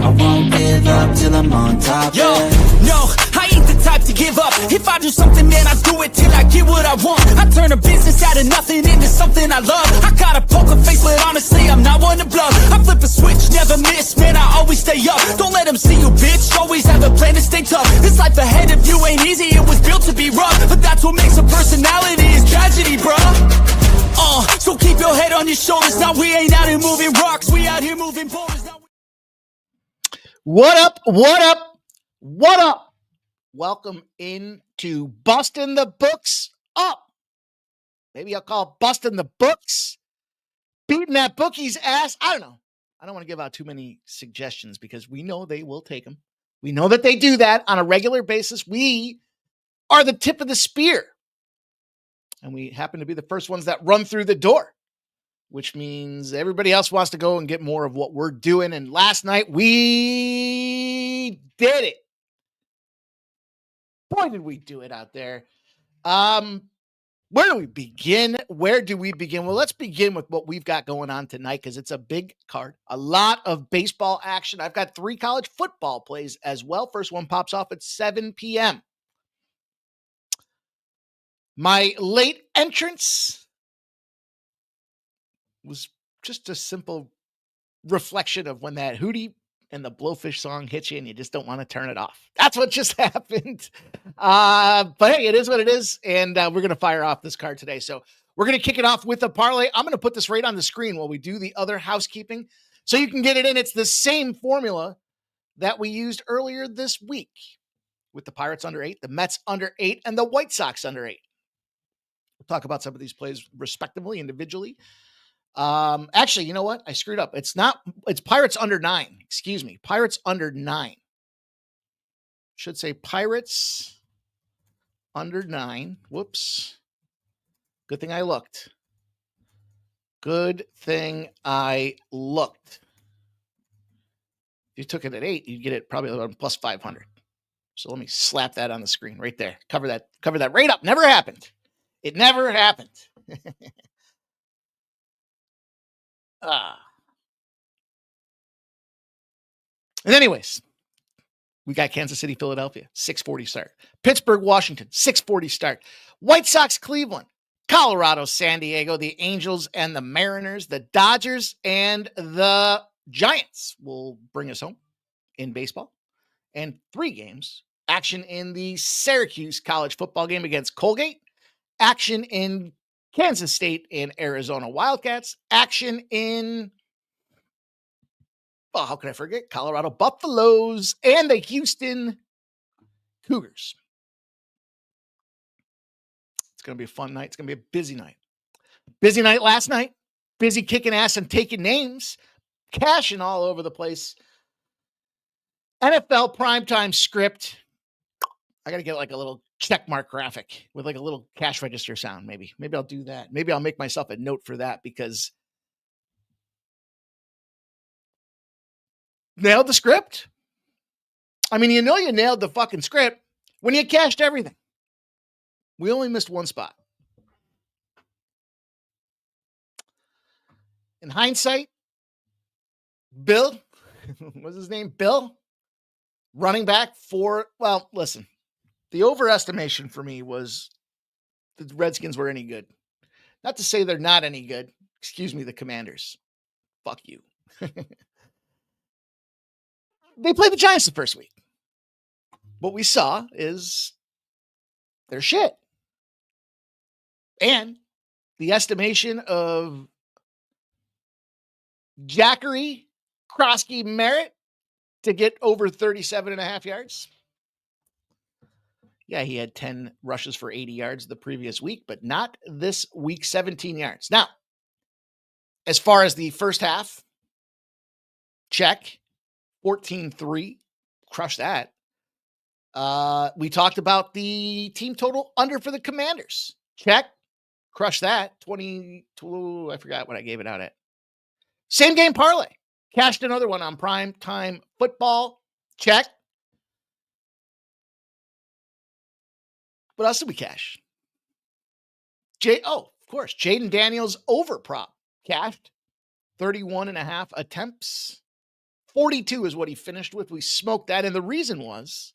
I won't give up till I'm on top. Yo, no, I ain't the type to give up. If I do something, man, I do it till I get what I want. I turn a business out of nothing into something I love. I got a poker face, but honestly, I'm not one to bluff. I flip a switch, never miss, man, I always stay up. Don't let them see you, bitch, always have a plan to stay tough. This life ahead of you ain't easy, it was built to be rough. But that's what makes a personality, is tragedy, bruh. So keep your head on your shoulders. Now we ain't out here moving rocks, we out here moving boulders. What up? What up? What up? Welcome into Busting the Books Up. Maybe I'll call it Busting the Books. Beating that bookie's ass. I don't know. I don't want to give out too many suggestions because we know they will take them. We know that they do that on a regular basis. We are the tip of the spear. And we happen to be the first ones that run through the door, which means everybody else wants to go and get more of what we're doing. And last night we did it. Boy, did we do it out there. Where do we begin? Well, let's begin with what we've got going on tonight because it's a big card. A lot of baseball action. I've got 3 college football plays as well. First one pops off at 7 p.m. My late entrance was just a simple reflection of when that Hootie and the Blowfish song hits you and you just don't want to turn it off. That's what just happened. But hey, it is what it is. And we're going to fire off this card today. So we're going to kick it off with a parlay. I'm going to put this right on the screen while we do the other housekeeping so you can get it in. It's the same formula that we used earlier this week with the Pirates under 8, the Mets under 8, and the White Sox under 8. We'll talk about some of these plays respectively, individually. Actually, you know what? I screwed up. It's Pirates under 9. Excuse me. Pirates under 9. Should say Pirates under 9. Whoops. Good thing I looked. If you took it at 8, you'd get it probably around plus 500. So let me slap that on the screen right there. Cover that right up. Never happened. It never happened. And anyways, we got Kansas City, Philadelphia, 6:40 start. Pittsburgh, Washington, 6:40 start. White Sox, Cleveland, Colorado, San Diego, the Angels and the Mariners, the Dodgers and the Giants will bring us home in baseball. And 3 games, action in the Syracuse college football game against Colgate, action in Kansas State and Arizona Wildcats, action in, how can I forget? Colorado Buffaloes and the Houston Cougars. It's going to be a fun night. It's going to be a busy night. Busy night last night. Busy kicking ass and taking names. Cashing all over the place. NFL primetime script. I got to get like a little checkmark graphic with like a little cash register sound. Maybe I'll do that. Maybe I'll make myself a note for that because nailed the script. I mean, you nailed the fucking script when you cashed everything. We only missed one spot. In hindsight, Bill, what's his name? Bill, running back for, well, listen, the overestimation for me was the Redskins were any good. Not to say they're not any good. Excuse me, the Commanders. Fuck you. They played the Giants the first week. What we saw is they're shit. And the estimation of Jackery Krosky Merritt to get over 37.5 yards. Yeah, he had 10 rushes for 80 yards the previous week, but not this week, 17 yards. Now, as far as the first half, check, 14-3, crush that. We talked about the team total under for the Commanders. Check, crush that. 22, I forgot what I gave it out at. Same game parlay. Cashed another one on prime time football. Check. What else did we cash? Of course, Jaden Daniels over prop cashed 31.5 attempts, 42 is what he finished with. We smoked that. And the reason was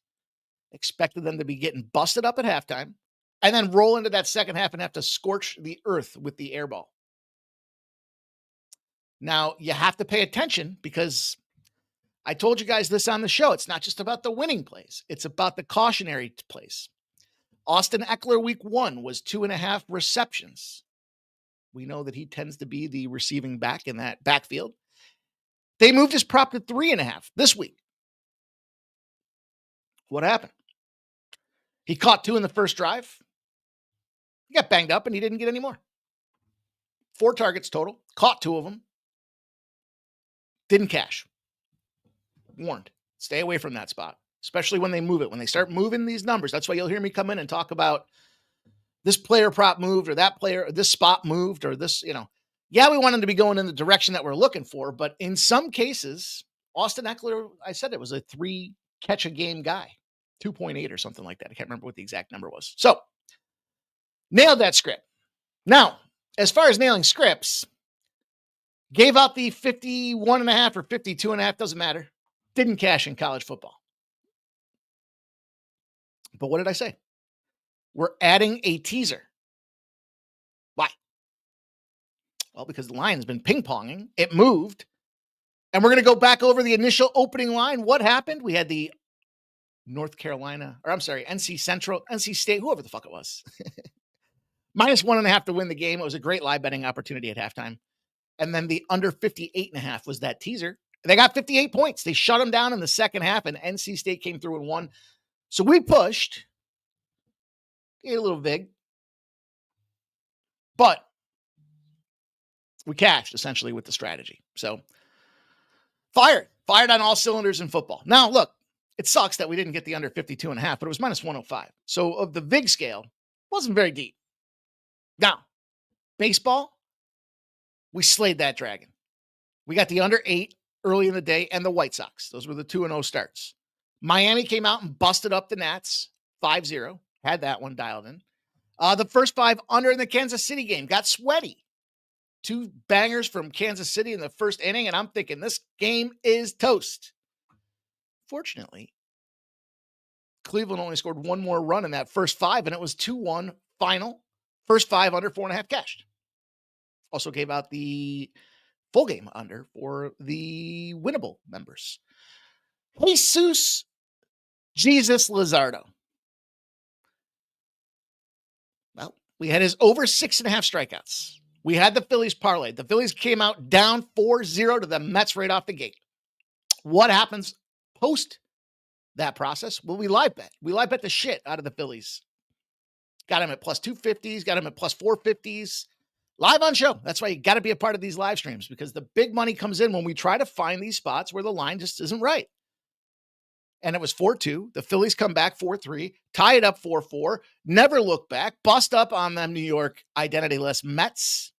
expected them to be getting busted up at halftime and then roll into that second half and have to scorch the earth with the air ball. Now, you have to pay attention because I told you guys this on the show. It's not just about the winning plays. It's about the cautionary plays. Austin Eckler week 1 was 2.5 receptions. We know that he tends to be the receiving back in that backfield. They moved his prop to 3.5 this week. What happened? He caught 2 in the first drive. He got banged up and he didn't get any more. 4 targets total, caught 2 of them. Didn't cash. Warned. Stay away from that spot, especially when they move it. When they start moving these numbers, that's why you'll hear me come in and talk about this player prop moved or that player, or this spot moved or this, Yeah, we want him to be going in the direction that we're looking for, but in some cases, Austin Eckler, I said it was a 3 catch a game guy, 2.8 or something like that. I can't remember what the exact number was. So, nailed that script. Now, as far as nailing scripts, gave out the 51.5 or 52.5, doesn't matter. Didn't cash in college football. But what did I say? We're adding a teaser. Why? Well, because the line has been ping-ponging. It moved. And we're going to go back over the initial opening line. What happened? We had the NC State, whoever the fuck it was. Minus 1.5 to win the game. It was a great live betting opportunity at halftime. And then the under 58.5 was that teaser. They got 58 points. They shut them down in the second half, and NC State came through and won. So we pushed. A little big. But we cashed, essentially, with the strategy. So fired on all cylinders in football. Now, look, it sucks that we didn't get the under 52.5, but it was minus 105. So of the VIG scale, wasn't very deep. Now, baseball, we slayed that dragon. We got the under 8 early in the day and the White Sox. Those were the 2-0 starts. Miami came out and busted up the Nats 5-0. Had that one dialed in. The first 5 under in the Kansas City game got sweaty. 2 bangers from Kansas City in the first inning, and I'm thinking this game is toast. Fortunately, Cleveland only scored 1 more run in that first 5, and it was 2-1 final. First 5 under, 4.5 cashed. Also gave out the full game under for the winnable members. Jesus Luzardo. Well, we had his over 6.5 strikeouts. We had the Phillies parlay. The Phillies came out down 4-0 to the Mets right off the gate. What happens post that process? Well, we live bet. We live bet the shit out of the Phillies. Got him at plus 250s, got him at plus 450s. Live on show. That's why you got to be a part of these live streams, because the big money comes in when we try to find these spots where the line just isn't right. And it was 4-2. The Phillies come back 4-3, tie it up 4-4, never look back, bust up on them New York identityless Mets.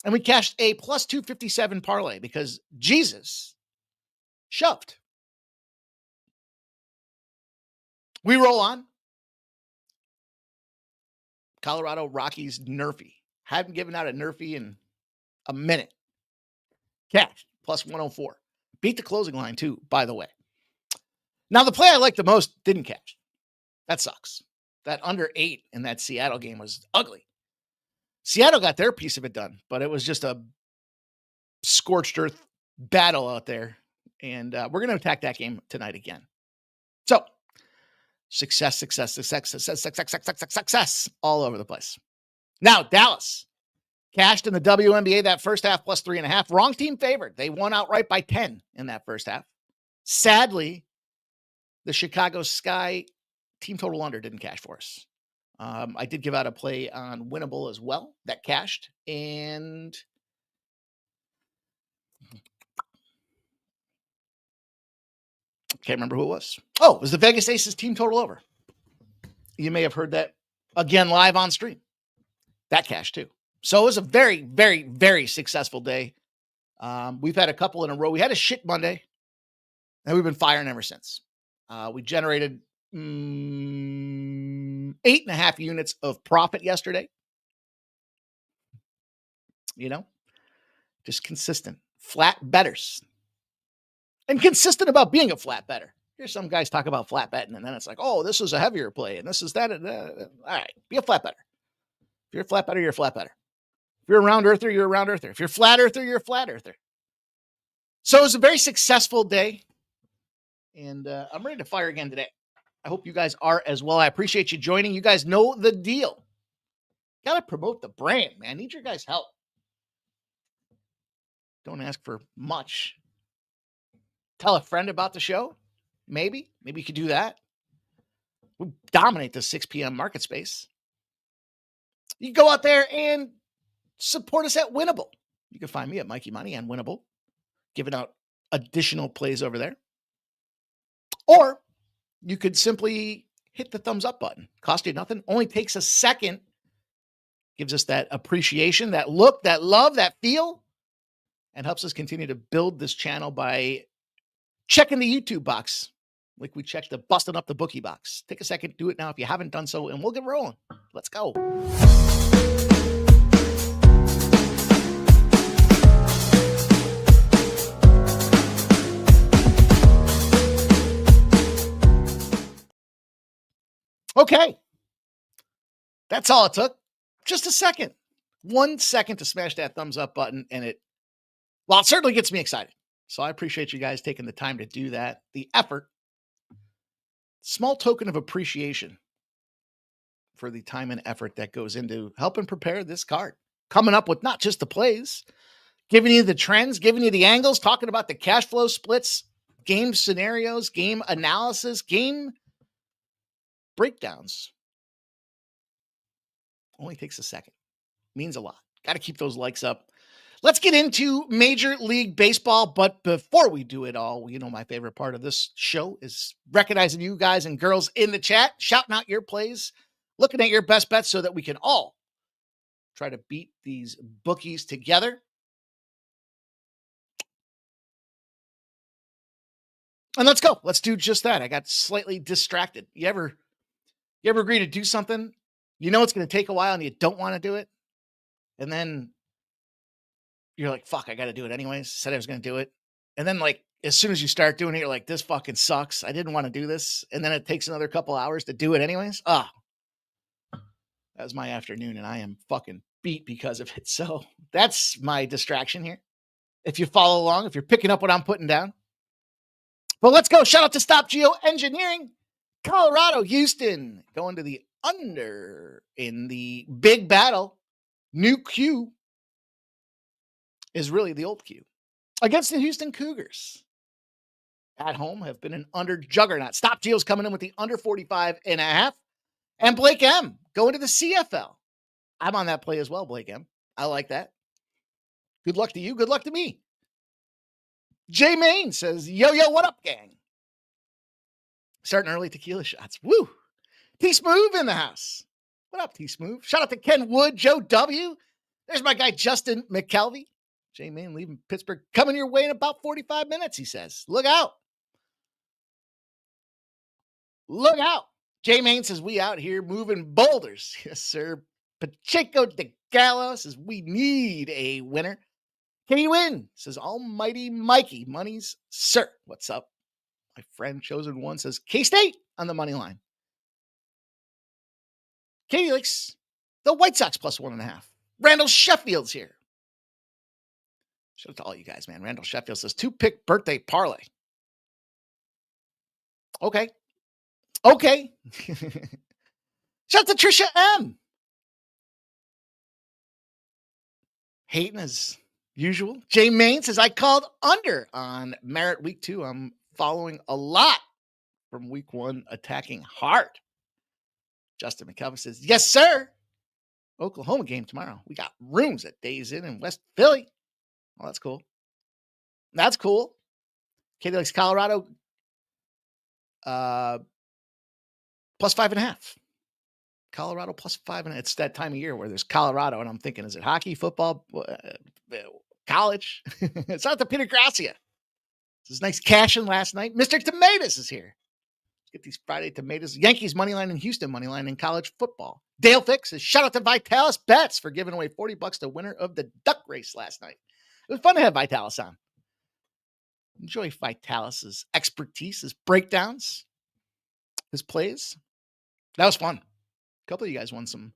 And we cashed a plus 257 parlay because Jesus shoved. We roll on. Colorado Rockies Nerfy. Hadn't given out a Nerfy in a minute. Cash, plus 104. Beat the closing line, too, by the way. Now, the play I liked the most didn't cash. That sucks. That under 8 in that Seattle game was ugly. Seattle got their piece of it done, but it was just a scorched earth battle out there. And we're going to attack that game tonight again. So, success all over the place. Now, Dallas cashed in the WNBA that first half plus 3.5. Wrong team favored. They won outright by 10 in that first half. Sadly, the Chicago Sky team total under didn't cash for us. I did give out a play on winnable as well that cashed, and can't remember who it was. Oh, it was the Vegas Aces team total over. You may have heard that again live on stream. That cashed too. So it was a very, very, very successful day. We've had a couple in a row. We had a shit Monday, and we've been firing ever since. We generated 8.5 units of profit yesterday. Just consistent. Flat betters. and consistent about being a flat better. Here's some guys talk about flat betting, and then it's like, oh, this is a heavier play, and this is that. All right, be a flat better. If you're a flat better, you're a flat better. If you're a round earther, you're a round earther. If you're a flat earther, you're a flat earther. So it was a very successful day, and I'm ready to fire again today. I hope you guys are as well. I appreciate you joining. You guys know the deal. Got to promote the brand, man. Need your guys' help. Don't ask for much. Tell a friend about the show. Maybe you could do that. We'll dominate the 6 p.m. market space. You can go out there and support us at Winnable. You can find me at Mikey Money and Winnable, giving out additional plays over there. Or you could simply hit the thumbs up button. Cost you nothing. Only takes a second. Gives us that appreciation, that look, that love, that feel, and helps us continue to build this channel by checking the YouTube box like we checked the busting up the bookie box. Take a second, do it now if you haven't done so, and we'll get rolling. Let's go. Okay. That's all it took. Just a second. 1 second to smash that thumbs up button, and it certainly gets me excited. So I appreciate you guys taking the time to do that. The effort. Small token of appreciation for the time and effort that goes into helping prepare this card. Coming up with not just the plays, giving you the trends, giving you the angles, talking about the cash flow splits, game scenarios, game analysis, game breakdowns. Only takes a second. Means a lot. Got to keep those likes up. Let's get into Major League Baseball. But before we do it all, you know, my favorite part of this show is recognizing you guys and girls in the chat, shouting out your plays, looking at your best bets so that we can all try to beat these bookies together. And let's go. Let's do just that. I got slightly distracted. You ever agree to do something? You know it's going to take a while and you don't want to do it. And then you're like, fuck, I got to do it anyways. Said I was going to do it. And then like, as soon as you start doing it, you're like, this fucking sucks. I didn't want to do this. And then it takes another couple hours to do it anyways. That was my afternoon and I am fucking beat because of it. So that's my distraction here. If you follow along, if you're picking up what I'm putting down. But let's go. Shout out to Stop Geo Engineering. Colorado, Houston, going to the under in the big battle. New Q is really the old Q against the Houston Cougars. At home have been an under juggernaut. Stop Geo's coming in with the under 45.5. And Blake M going to the CFL. I'm on that play as well, Blake M. I like that. Good luck to you. Good luck to me. J Main says, yo, what up, gang? Starting early tequila shots. Woo. T-Smooth in the house. What up, T-Smooth? Shout out to Ken Wood, Joe W. There's my guy, Justin McKelvey. J Main leaving Pittsburgh. Coming your way in about 45 minutes, he says. Look out. Look out. J Main says, we out here moving boulders. Yes, sir. Pacheco de Gallo says, we need a winner. Can you win? Says Almighty Mikey. Money's sir. What's up? My friend Chosen One says K-State on the money line. Katie likes the White Sox plus 1.5. Randall Sheffield's here. Shout out to all you guys, man. Randall Sheffield says 2-pick birthday parlay. Okay. Shout out to Trisha M. Hating as usual. Jay Main says, I called under on Merritt week 2. I'm following a lot from week 1, attacking hard. Justin McKelvey says, yes, sir. Oklahoma game tomorrow. We got rooms at Days Inn in West Philly. Oh, that's cool. That's cool. Katie likes Colorado. Plus 5.5. Colorado plus 5.5. It's that time of year where there's Colorado, and I'm thinking, is it hockey, football, college? It's not the Peter Gracia. This is nice cashing last night. Mr. Tomatoes is here. Let's get these Friday tomatoes. Yankees money line and Houston money line in college football. Dale Fix says, shout out to Vitalis Bets for giving away $40 to winner of the duck race last night. It was fun to have Vitalis on. Enjoy Vitalis's expertise, his breakdowns, his plays. That was fun. A couple of you guys won some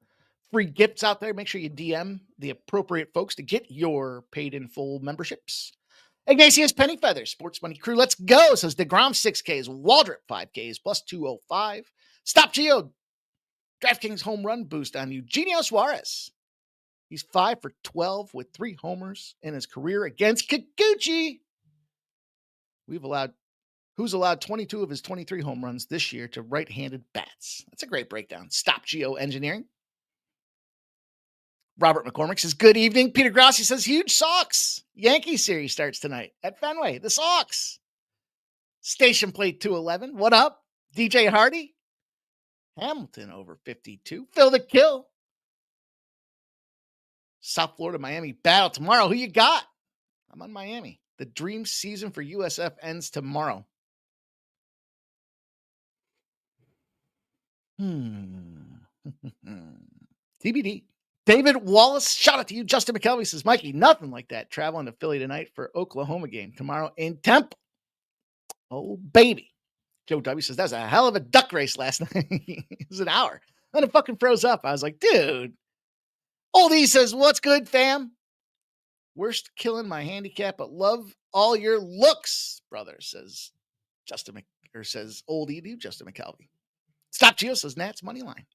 free gifts out there. Make sure you DM the appropriate folks to get your paid in full memberships. Ignatius Penny Feathers, Sports Money Crew. Let's go. Says DeGrom 6Ks, Waldrop 5Ks, plus 205. Stop Geo. DraftKings home run boost on Eugenio Suarez. He's 5 for 12 with 3 homers in his career against Kikuchi. Who's allowed 22 of his 23 home runs this year to right-handed bats. That's a great breakdown. Stop Geo Engineering. Robert McCormick says, good evening. Peter Grassi says, huge Sox. Yankee series starts tonight at Fenway. The Sox. Station plate 211. What up? DJ Hardy. Hamilton over 52. Phil the Kill. South Florida, Miami battle tomorrow. Who you got? I'm on Miami. The dream season for USF ends tomorrow. TBD. David Wallace, shout out to you. Justin McKelvey says, Mikey, nothing like that. Traveling to Philly tonight for Oklahoma game tomorrow in Temple. Oh, baby. Joe W says, that was a hell of a duck race last night. It was an hour. Then it fucking froze up. I was like, dude. Oldie says, what's good, fam? Worst killing my handicap, but love all your looks, brother, says says Oldie to Justin McKelvey. Stop Geo says, Nats Moneyline.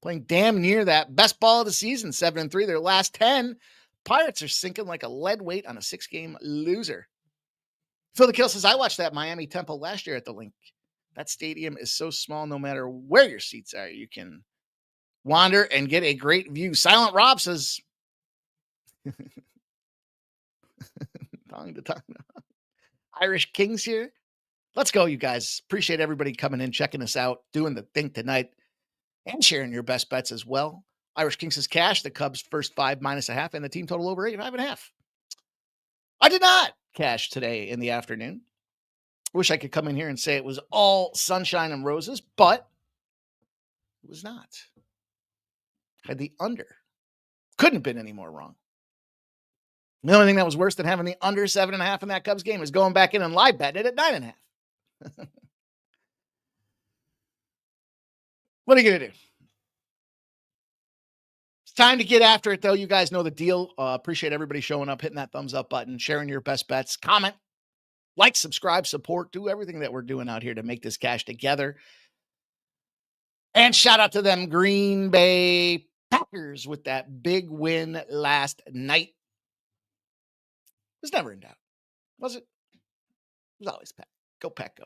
Playing damn near that best ball of the season, 7-3. Their last 10. Pirates are sinking like a lead weight on a 6-game loser. Phil the Kill says, I watched that Miami Temple last year at the Link. That stadium is so small, no matter where your seats are, you can wander and get a great view. Silent Rob says, tongue to tongue. Irish Kings here. Let's go, you guys. Appreciate everybody coming in, checking us out, doing the thing tonight, and sharing your best bets as well. Irish Kings has cashed the Cubs first 5 minus a half and the team total over 8.5. I did not cash today in the afternoon. Wish I could come in here and say it was all sunshine and roses, but it was not. Had the under. Couldn't have been any more wrong. The only thing that was worse than having the under 7.5 in that Cubs game is going back in and live betting it at 9.5. What are you going to do? It's time to get after it, though. You guys know the deal. Appreciate everybody showing up, hitting that thumbs up button, sharing your best bets, comment, like, subscribe, support, do everything that we're doing out here to make this cash together. And shout out to them Green Bay Packers with that big win last night. It was never in doubt, was it? It was always Pack. Go Pack, go.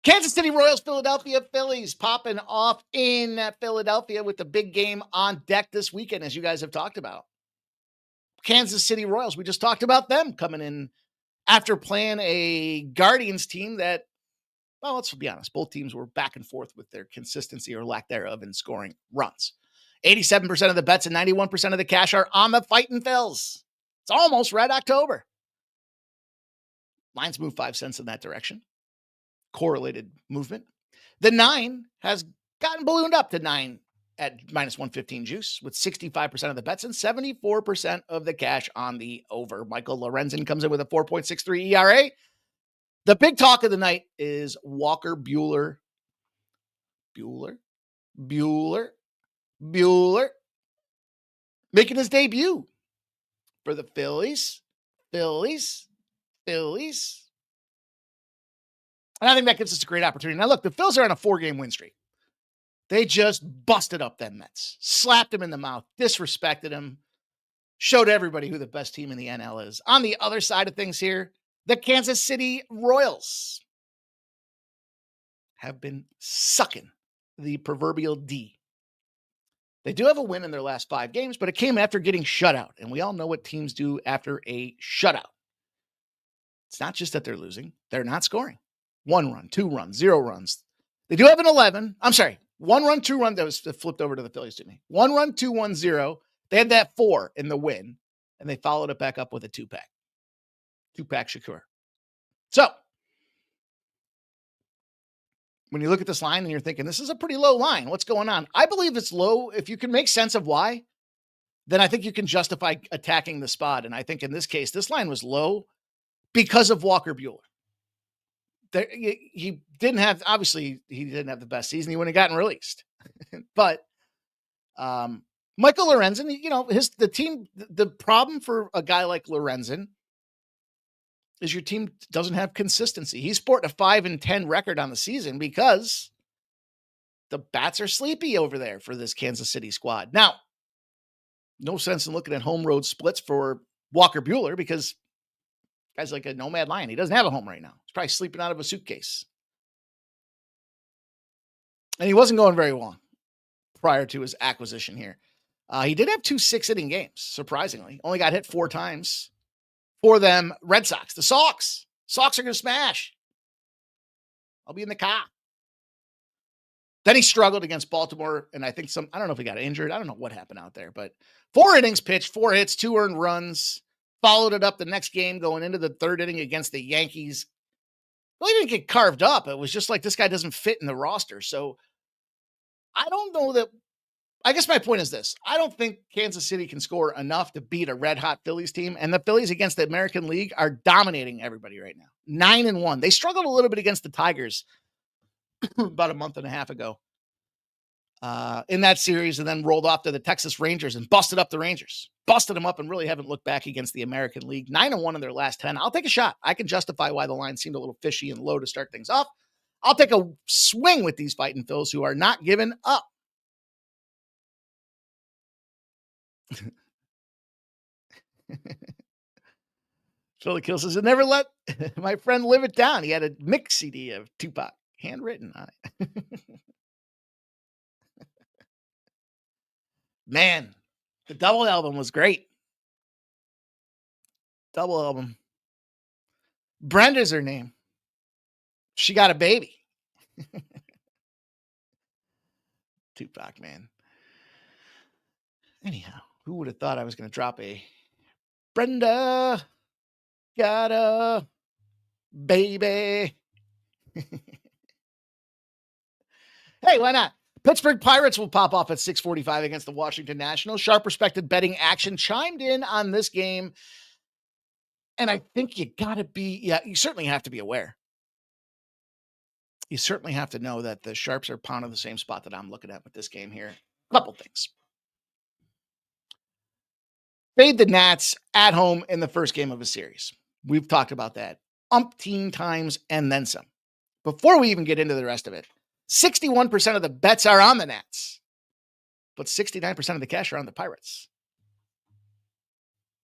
Kansas City Royals, Philadelphia Phillies popping off in Philadelphia with the big game on deck this weekend, as you guys have talked about. Kansas City Royals, we just talked about them coming in after playing a Guardians team that, well, let's be honest, both teams were back and forth with their consistency or lack thereof in scoring runs. 87% of the bets and 91% of the cash are on the Fightin' Phils. It's almost Red October. Lines move 5 cents in that direction. Correlated movement. The 9 has gotten ballooned up to 9 at minus 115 juice with 65% of the bets and 74% of the cash on the over. Michael Lorenzen comes in with a 4.63 ERA. The big talk of the night is Walker Buehler. Buehler. Making his debut for the Phillies. And I think that gives us a great opportunity. Now, look, the Phils are on a 4-game win streak. They just busted up them Mets, slapped him in the mouth, disrespected him, showed everybody who the best team in the NL is. On the other side of things here, the Kansas City Royals have been sucking the proverbial D. They do have a win in their last 5 games, but it came after getting shut out. And we all know what teams do after a shutout. It's not just that they're losing. They're not scoring. 1 run, 2 runs, 0 runs. They do have an 11. I'm sorry. 1 run, 2 run. That was flipped over to the Phillies to me. 1 run, 2, 1, 0. They had that 4 in the win, and they followed it back up with a 2-pack. 2-pack Shakur. So, when you look at this line and you're thinking, this is a pretty low line. What's going on? I believe it's low. If you can make sense of why, then I think you can justify attacking the spot. And I think in this case, this line was low because of Walker Buehler. He didn't have the best season. He wouldn't have gotten released. But Michael Lorenzen, the problem for a guy like Lorenzen is your team doesn't have consistency. He's sporting a 5-10 record on the season because the bats are sleepy over there for this Kansas City squad. Now, no sense in looking at home road splits for Walker Buehler because guy's like a nomad lion. He doesn't have a home right now. He's probably sleeping out of a suitcase. And he wasn't going very long prior to his acquisition here. He did have 2 6-inning games, surprisingly. Only got hit 4 times. For them, Red Sox. The Sox. Sox are going to smash. I'll be in the car. Then he struggled against Baltimore, and I think I don't know if he got injured. I don't know what happened out there, but 4 innings pitched, 4 hits, 2 earned runs. Followed it up the next game going into the 3rd inning against the Yankees. Well, he didn't get carved up. It was just like this guy doesn't fit in the roster. So I don't know that. I guess my point is this. I don't think Kansas City can score enough to beat a red-hot Phillies team. And the Phillies against the American League are dominating everybody right now. 9-1. They struggled a little bit against the Tigers about a month and a half ago in that series, and then rolled off to the Texas Rangers and busted up the Rangers. Busted them up and really haven't looked back against the American League. 9-1 in their last 10. I'll take a shot. I can justify why the line seemed a little fishy and low to start things off. I'll take a swing with these fighting Phils who are not giving up. Philly Kill says, "I never let my friend live it down. He had a mix CD of Tupac handwritten on it." Man, the double album was great. Double album. Brenda's her name. She got a baby. Tupac, man. Anyhow, who would have thought I was going to drop a Brenda got a baby? Hey, why not? Pittsburgh Pirates will pop off at 6:45 against the Washington Nationals. Sharp respected betting action chimed in on this game. And I think you certainly have to be aware. You certainly have to know that the Sharps are pounding the same spot that I'm looking at with this game here. A couple things. Fade the Nats at home in the first game of a series. We've talked about that umpteen times and then some. Before we even get into the rest of it, 61% of the bets are on the Nats, but 69% of the cash are on the Pirates.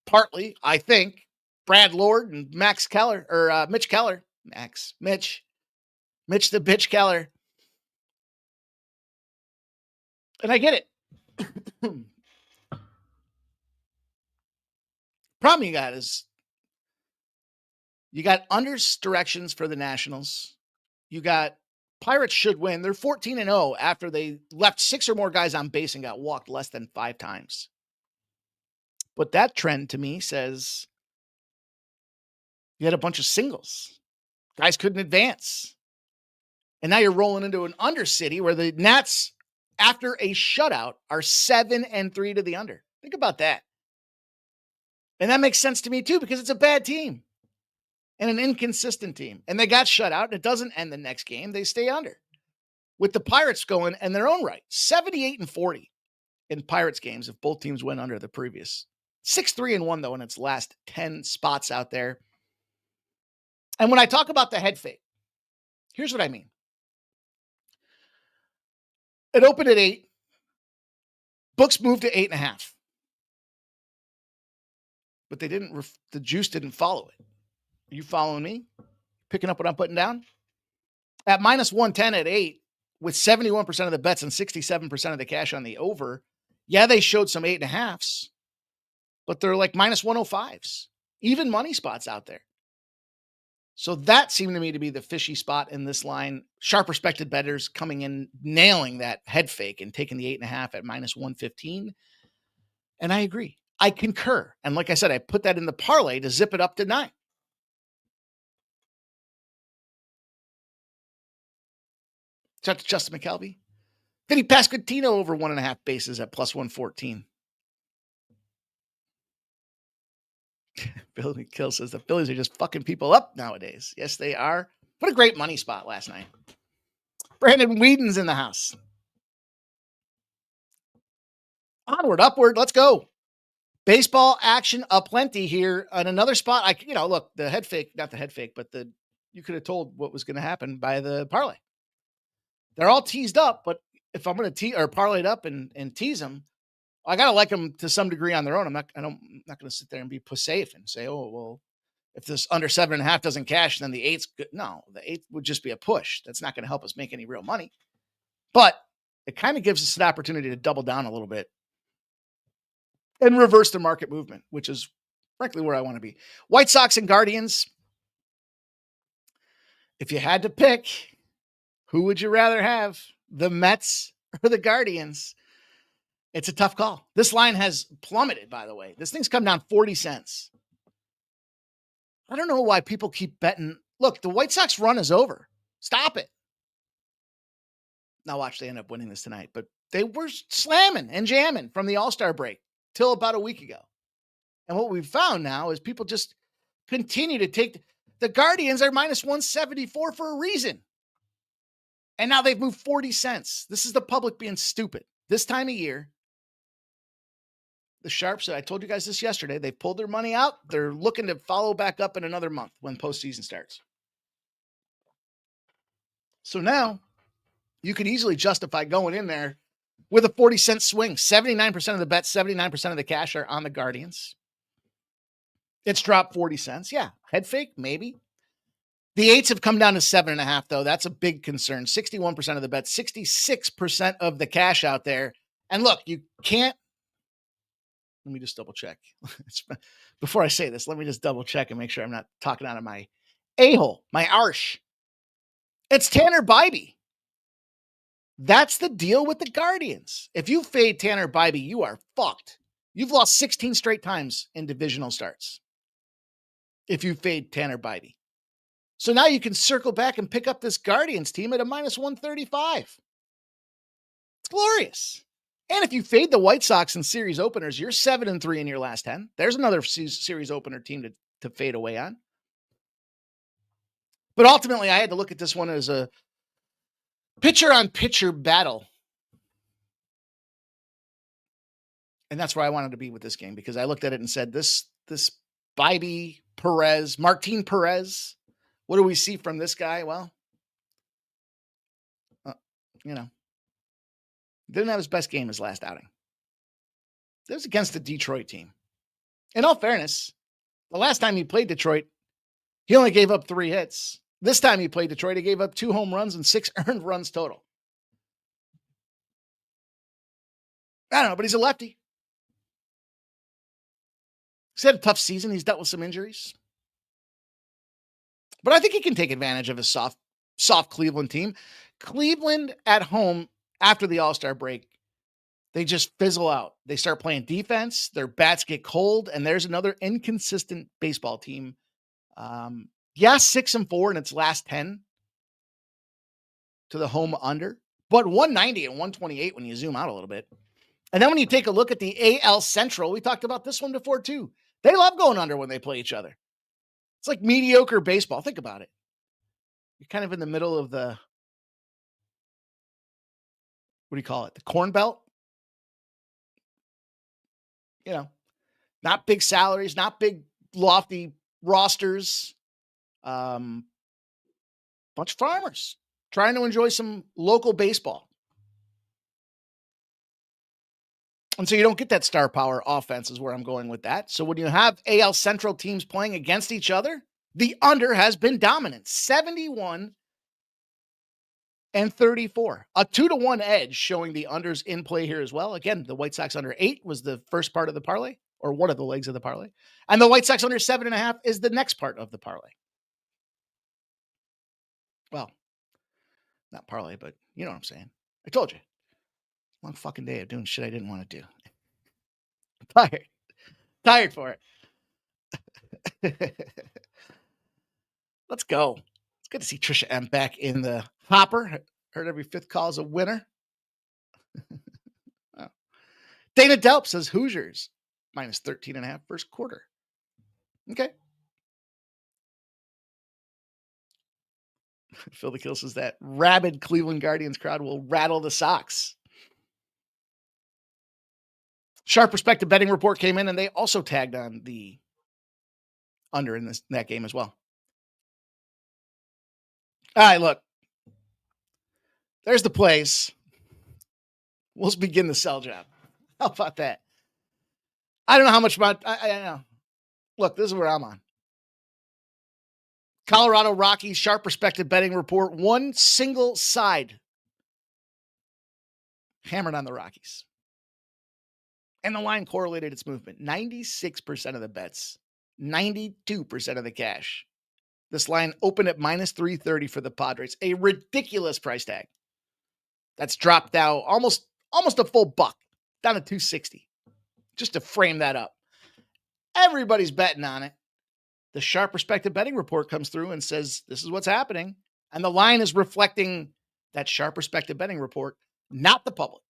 Partly, I think, Brad Lord and Mitch Keller, Mitch the bitch Keller. And I get it. Problem you got is you got unders directions for the Nationals. You got Pirates should win. They're 14-0 after they left 6 or more guys on base and got walked less than 5 times. But that trend to me says you had a bunch of singles. Guys couldn't advance. And now you're rolling into an under city where the Nats, after a shutout, are 7-3 to the under. Think about that. And that makes sense to me too, because it's a bad team and an inconsistent team. And they got shut out, and it doesn't end the next game. They stay under. With the Pirates going in their own right, 78-40 in Pirates games if both teams went under the previous. 6-3-1, though, in its last 10 spots out there. And when I talk about the head fake, here's what I mean. It opened at 8. Books moved to 8.5. But they didn't, the juice didn't follow it. Are you following me? Picking up what I'm putting down? At minus 110 at 8, with 71% of the bets and 67% of the cash on the over, yeah, they showed some 8.5s, but they're like minus 105s. Even money spots out there. So that seemed to me to be the fishy spot in this line. Sharp respected bettors coming in, nailing that head fake and taking the 8.5 at minus 115. And I agree. I concur. And like I said, I put that in the parlay to zip it up to 9. Shout out to Justin McKelvey. Vinny Pasquantino over 1.5 bases at plus 114. Billy Kill says the Phillies are just fucking people up nowadays. Yes, they are. What a great money spot last night. Brandon Whedon's in the house. Onward, upward, let's go. Baseball action aplenty here on another spot. Look, the head fake, not the head fake, but you could have told what was going to happen by the parlay. They're all teased up, but if I'm going to parlay it up and tease them, I got to like them to some degree on their own. I'm not going to sit there and be safe and say, oh, well, if this under 7.5 doesn't cash, then the 8's good. No, the 8 would just be a push. That's not going to help us make any real money, but it kind of gives us an opportunity to double down a little bit and reverse the market movement, which is frankly where I want to be. White Sox and Guardians. If you had to pick, who would you rather have, the Mets or the Guardians? It's a tough call. This line has plummeted, by the way. This thing's come down 40 cents. I don't know why people keep betting. Look, the White Sox run is over. Stop it. Now watch, they end up winning this tonight, but they were slamming and jamming from the All-Star break till about a week ago. And what we've found now is people just continue to take the Guardians are minus 174 for a reason. And now they've moved 40 cents. This is the public being stupid. This time of year, the Sharps, I told you guys this yesterday, they pulled their money out. They're looking to follow back up in another month when postseason starts. So now you could easily justify going in there with a 40-cent swing. 79% of the bets, 79% of the cash are on the Guardians. It's dropped 40 cents. Yeah. Head fake, maybe. The 8s have come down to 7.5, though. That's a big concern. 61% of the bets, 66% of the cash out there. And look, you can't. Let me just double check. Before I say this, let me just double check and make sure I'm not talking out of my a-hole, my arsh. It's Tanner Bybee. That's the deal with the Guardians. If you fade Tanner Bybee, you are fucked. You've lost 16 straight times in divisional starts if you fade Tanner Bybee. So now you can circle back and pick up this Guardians team at a minus 135. It's glorious. And if you fade the White Sox in series openers, you're 7-3 in your last 10. There's another series opener team to fade away on. But ultimately, I had to look at this one as a pitcher-on-pitcher battle. And that's where I wanted to be with this game, because I looked at it and said, this Bybee, Perez, Martin Perez, what do we see from this guy? Well, didn't have his best game his last outing. It was against the Detroit team. In all fairness, the last time he played Detroit, he only gave up 3 hits. This time he played Detroit, he gave up 2 home runs and 6 earned runs total. I don't know, but he's a lefty. He's had a tough season. He's dealt with some injuries. But I think he can take advantage of his soft Cleveland team. Cleveland at home after the All-Star break, they just fizzle out. They start playing defense. Their bats get cold, and there's another inconsistent baseball team. 6-4 in its last 10 to the home under, but 190 and 128 when you zoom out a little bit. And then when you take a look at the AL Central, we talked about this one before too. They love going under when they play each other. It's like mediocre baseball. Think about it. You're kind of in the middle of the, what do you call it? The Corn Belt. Not big salaries, not big lofty rosters. Bunch of farmers trying to enjoy some local baseball. And so you don't get that star power offense is where I'm going with that. So when you have AL Central teams playing against each other, the under has been dominant, 71 and 34. A 2-1 edge showing the unders in play here as well. Again, the White Sox under 8 was the first part of the parlay, or one of the legs of the parlay. And the White Sox under 7.5 is the next part of the parlay. Well, not parlay, but you know what I'm saying. I told you. Long fucking day of doing shit I didn't want to do. I'm tired for it. Let's go. It's good to see Trisha M back in the hopper. Heard every 5th call is a winner. Oh. Dana Delp says Hoosiers minus 13.5 first quarter. Okay. Phil the Kill says that rabid Cleveland Guardians crowd will rattle the Sox. Sharp Perspective Betting Report came in, and they also tagged on the under in that game as well. All right, look. There's the plays. We'll begin the sell job. How about that? I don't know how much about. I know. Look, this is where I'm on. Colorado Rockies Sharp Perspective Betting Report. One single side hammered on the Rockies. And the line correlated its movement. 96% of the bets, 92% of the cash. This line opened at minus 330 for the Padres. A ridiculous price tag. That's dropped out almost a full buck, down to 260. Just to frame that up. Everybody's betting on it. The Sharp Perspective Betting Report comes through and says, this is what's happening. And the line is reflecting that Sharp Perspective Betting Report, not the public.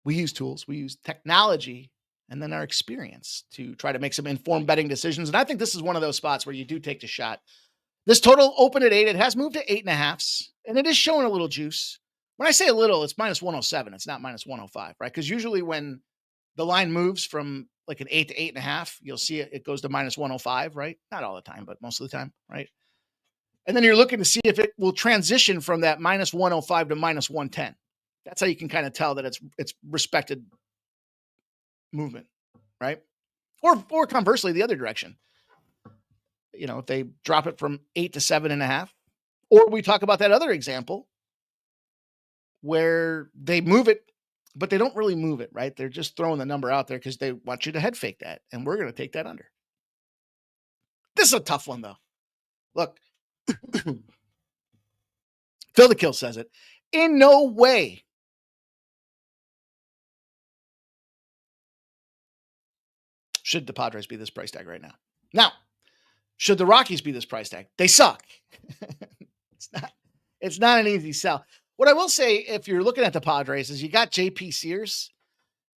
We use tools, we use technology, and then our experience to try to make some informed betting decisions. And I think this is one of those spots where you do take the shot. This total opened at 8. It has moved to 8.5, and it is showing a little juice. When I say a little, it's minus 107. It's not minus 105, right? Because usually when the line moves from like an 8 to 8.5, you'll see it goes to minus 105, right? Not all the time, but most of the time, right? And then you're looking to see if it will transition from that minus 105 to minus 110. That's how you can kind of tell that it's respected movement, right? Or conversely, the other direction. You know, if they drop it from 8 to 7.5, or we talk about that other example where they move it, but they don't really move it, right? They're just throwing the number out there because they want you to head fake that, and we're going to take that under. This is a tough one, though. Look, Phil the Kill says it. In no way should the Padres be this price tag right now. Now, should the Rockies be this price tag? They suck. It's not an easy sell. What I will say, if you're looking at the Padres, is you got JP Sears.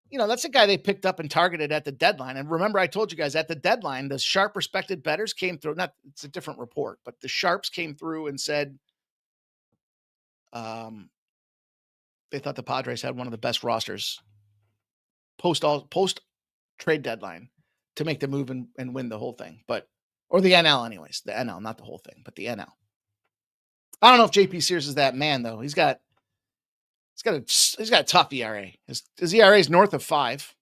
You know, that's a guy they picked up and targeted at the deadline. And remember, I told you guys at the deadline, the Sharp Respected Bettors came through. Not, it's a different report, but the Sharps came through and said they thought the Padres had one of the best rosters post trade deadline to make the move and win the whole thing. Or the NL anyways, the NL, not the whole thing, but the NL. I don't know if JP Sears is that man though. He's got a tough ERA. His ERA is north of 5.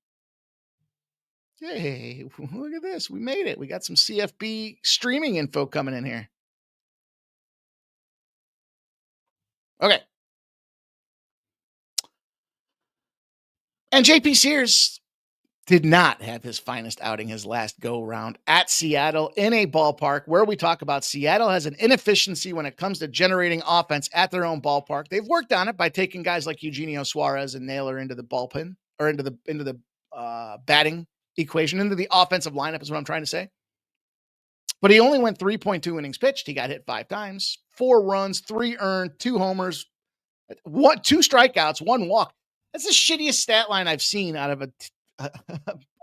Hey, look at this. We made it. We got some CFB streaming info coming in here. Okay. And JP Sears did not have his finest outing his last go round at Seattle in a ballpark where we talk about Seattle has an inefficiency when it comes to generating offense at their own ballpark. They've worked on it by taking guys like Eugenio Suarez and Naylor into the bullpen or into the batting equation, into the offensive lineup is what I'm trying to say. But he only went 3.2 innings pitched. He got hit 5 times, 4 runs, 3 earned, 2 homers, 2 strikeouts, 1 walk. That's the shittiest stat line I've seen out of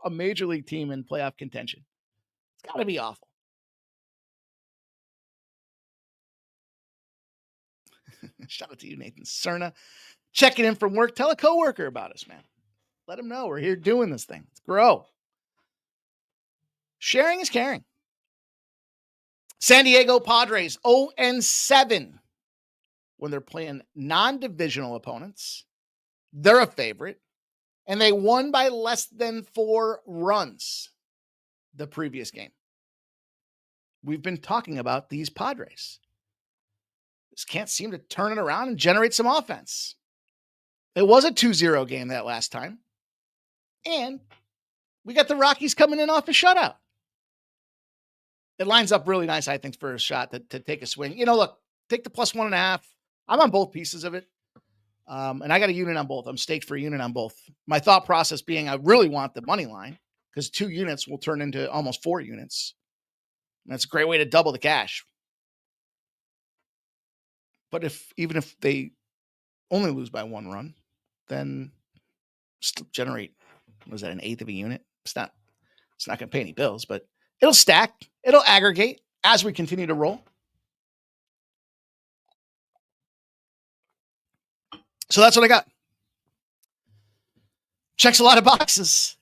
a major league team in playoff contention. It's got to be awful. Shout out to you, Nathan Cerna. Checking in from work. Tell a coworker about us, man. Let them know we're here doing this thing. Let's grow. Sharing is caring. San Diego Padres 0-7 when they're playing non-divisional opponents. They're a favorite. And they won by less than 4 runs the previous game. We've been talking about these Padres. Just can't seem to turn it around and generate some offense. It was a 2-0 game that last time. And we got the Rockies coming in off a shutout. It lines up really nice, I think, for a shot to take a swing. You know, look, take the plus 1.5. I'm on both pieces of it. And I got a unit on both. I'm staked for a unit on both. My thought process being I really want the money line because 2 units will turn into almost 4 units. And that's a great way to double the cash. But even if they only lose by 1 run, then still generate, was that, 1/8 of a unit? It's not going to pay any bills, but it'll stack. It'll aggregate as we continue to roll. So that's what I got. Checks a lot of boxes.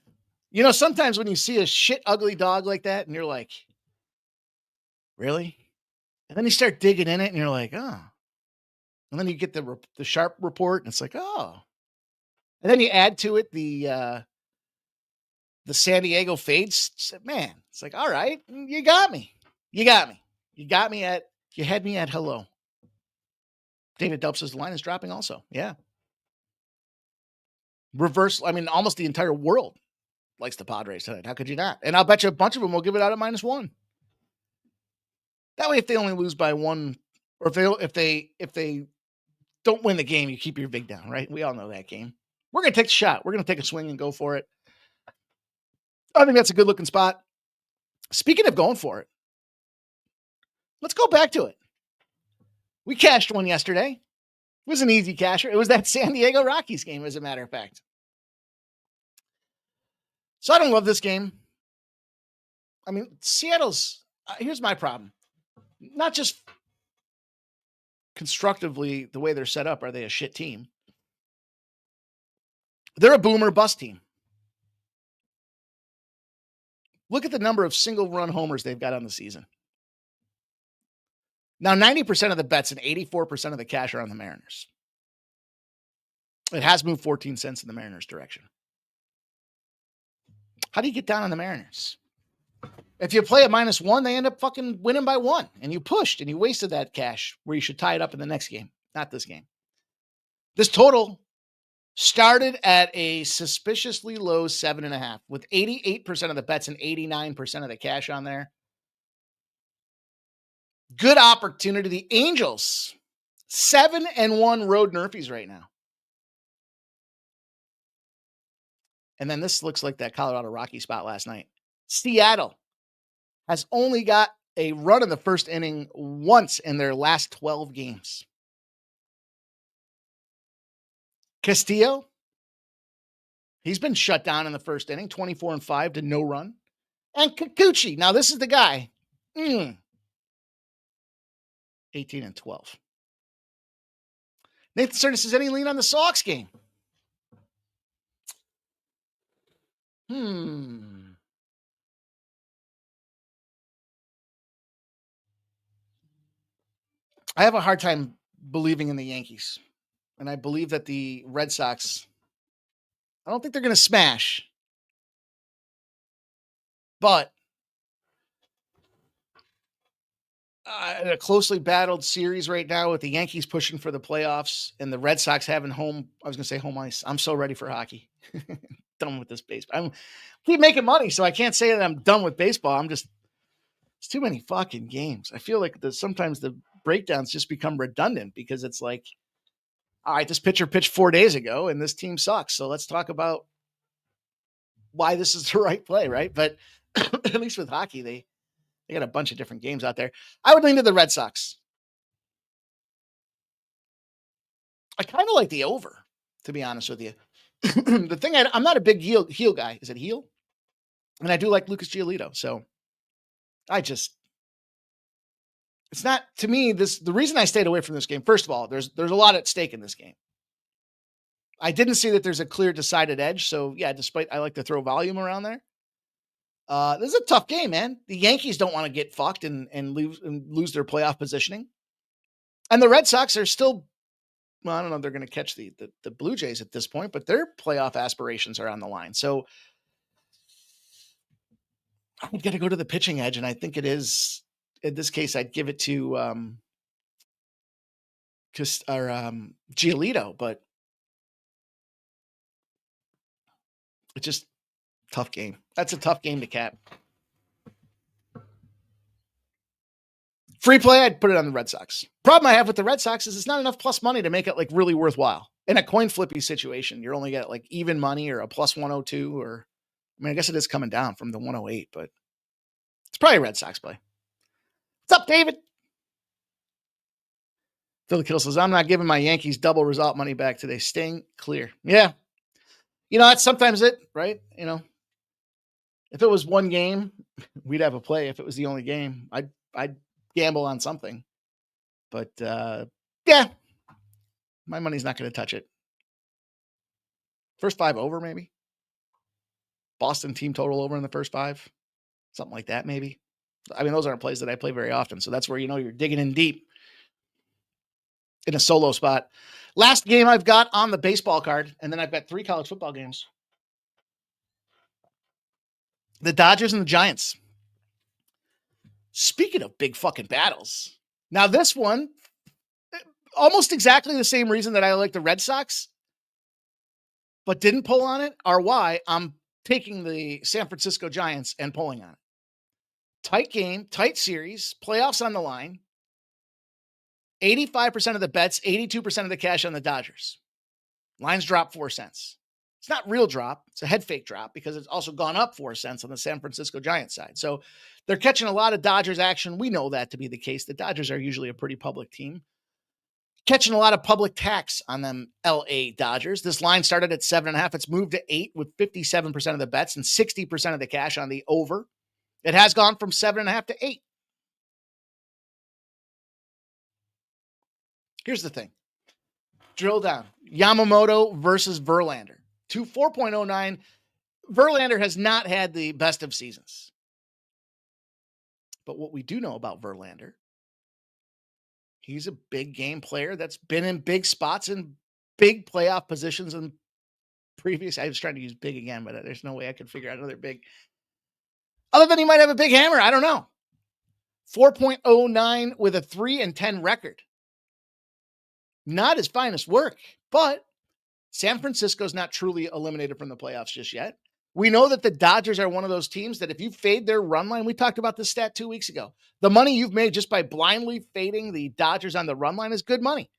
You know, sometimes when you see a shit ugly dog like that and you're like, really? And then you start digging in it and you're like, oh. And then you get the sharp report and it's like, oh. And then you add to it the San Diego fades. Man, it's like, all right, you got me. You got me. You had me at hello. David Delp says the line is dropping also. Yeah. Reverse. I mean, almost the entire world likes the Padres tonight. How could you not? And I'll bet you a bunch of them will give it out at -1. That way, if they only lose by 1, or if they don't win the game, you keep your vig down, right? We all know that game. We're going to take the shot. We're going to take a swing and go for it. I think that's a good looking spot. Speaking of going for it, let's go back to it. We cashed one yesterday. It was an easy casher. It was that San Diego Rockies game, as a matter of fact. So I don't love this game. I mean, Seattle's, here's my problem. Not just constructively the way they're set up, are they a shit team? They're a boomer bust team. Look at the number of single run homers they've got on the season. Now, 90% of the bets and 84% of the cash are on the Mariners. It has moved 14 cents in the Mariners' direction. How do you get down on the Mariners? If you play at -1, they end up fucking winning by 1. And you pushed and you wasted that cash where you should tie it up in the next game, not this game. This total started at a suspiciously low 7.5 with 88% of the bets and 89% of the cash on there. Good opportunity. The Angels, 7-1 road Nerfies right now. And then this looks like that Colorado Rocky spot last night. Seattle has only got a run in the first inning once in their last 12 games. Castillo, he's been shut down in the first inning, 24-5 to no run. And Kikuchi, now this is the guy, 18-12. Nathan Cerny says, any lean on the Sox game? I have a hard time believing in the Yankees. And I believe that the Red Sox, I don't think they're going to smash. But in a closely battled series right now with the Yankees pushing for the playoffs and the Red Sox having home ice. I'm so ready for hockey. Done with this baseball. I keep making money, so I can't say that I'm done with baseball. It's too many fucking games. I feel like sometimes the breakdowns just become redundant because it's like, all right, this pitcher pitched 4 days ago and this team sucks. So let's talk about why this is the right play, right? But at least with hockey, they got a bunch of different games out there. I would lean to the Red Sox. I kind of like the over, to be honest with you. The thing, I'm not a big heel guy. Is it heel? And I do like Lucas Giolito. So it's not, to me, the reason I stayed away from this game, first of all, there's a lot at stake in this game. I didn't see that there's a clear decided edge. So yeah, despite I like to throw volume around there. This is a tough game, man. The Yankees don't want to get fucked and lose their playoff positioning. And the Red Sox are still, well, I don't know if they're going to catch the Blue Jays at this point, but their playoff aspirations are on the line. So I'm going to go to the pitching edge, and I think it is, in this case, I'd give it to Giolito, but it's just tough game. That's a tough game to cap. Free play, I'd put it on the Red Sox. Problem I have with the Red Sox is it's not enough plus money to make it like really worthwhile. In a coin flippy situation, you're only get like even money or a plus 102, or I mean, I guess it is coming down from the 108, but it's probably a Red Sox play. What's up, David? Philly Kill says, I'm not giving my Yankees double result money back today. Staying clear. Yeah. You know, that's sometimes it, right? You know, If it was one game, we'd have a play. If it was the only game, I'd gamble on something. But yeah, my money's not going to touch it. First 5 over, maybe. Boston team total over in the first 5. Something like that, maybe. I mean, those aren't plays that I play very often. So that's where you're digging in deep in a solo spot. Last game I've got on the baseball card, and then I've got 3 college football games. The Dodgers and the Giants. Speaking of big fucking battles. Now this one, almost exactly the same reason that I like the Red Sox, but didn't pull on it, are why I'm taking the San Francisco Giants and pulling on it. Tight game, tight series, playoffs on the line. 85% of the bets, 82% of the cash on the Dodgers. Lines drop 4 cents. It's not real drop. It's a head fake drop because it's also gone up 4 cents on the San Francisco Giants side. So they're catching a lot of Dodgers action. We know that to be the case. The Dodgers are usually a pretty public team. Catching a lot of public tax on them LA Dodgers. This line started at 7.5. It's moved to 8 with 57% of the bets and 60% of the cash on the over. It has gone from 7.5 to 8. Here's the thing. Drill down. Yamamoto versus Verlander. 4.09. Verlander has not had the best of seasons. But what we do know about Verlander, he's a big game player that's been in big spots and big playoff positions in previous. I was trying to use big again, but there's no way I could figure out another big. Other than he might have a big hammer. I don't know. 4.09 with a 3-10 record. Not his finest work, but San Francisco's not truly eliminated from the playoffs just yet. We know that the Dodgers are one of those teams that if you fade their run line, we talked about this stat 2 weeks ago. The money you've made just by blindly fading the Dodgers on the run line is good money.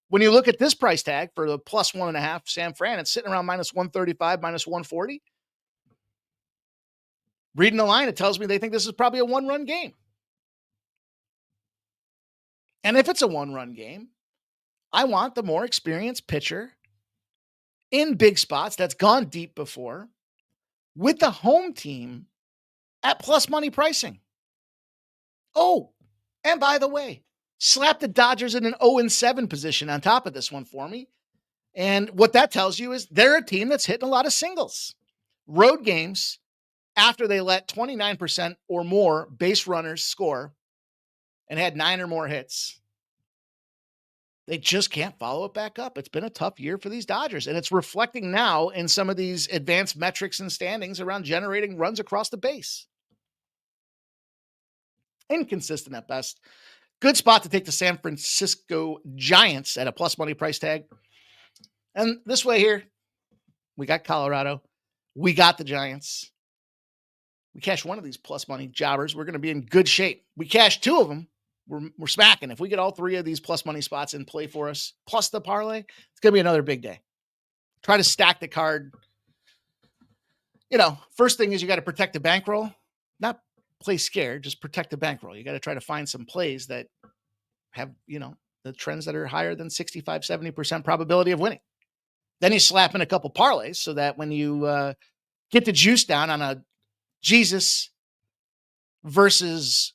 When you look at this price tag for the plus 1.5 San Fran, it's sitting around minus 135, minus 140. Reading the line, it tells me they think this is probably a 1-run game. And if it's a 1-run game, I want the more experienced pitcher in big spots that's gone deep before with the home team at plus money pricing. Oh, and by the way, slap the Dodgers in an 0-7 position on top of this one for me. And what that tells you is they're a team that's hitting a lot of singles. Road games, after they let 29% or more base runners score and had 9 or more hits, they just can't follow it back up. It's been a tough year for these Dodgers, and it's reflecting now in some of these advanced metrics and standings around generating runs across the base. Inconsistent at best. Good spot to take the San Francisco Giants at a plus money price tag. And this way here, we got Colorado. We got the Giants. We cash one of these plus money jobbers, we're going to be in good shape. We cash 2 of them. We're smacking. If we get all 3 of these plus money spots in play for us, plus the parlay, it's going to be another big day. Try to stack the card. First thing is you got to protect the bankroll. Not play scared, just protect the bankroll. You got to try to find some plays that have, the trends that are higher than 65, 70% probability of winning. Then you slap in a couple parlays so that when you get the juice down on a Jesus versus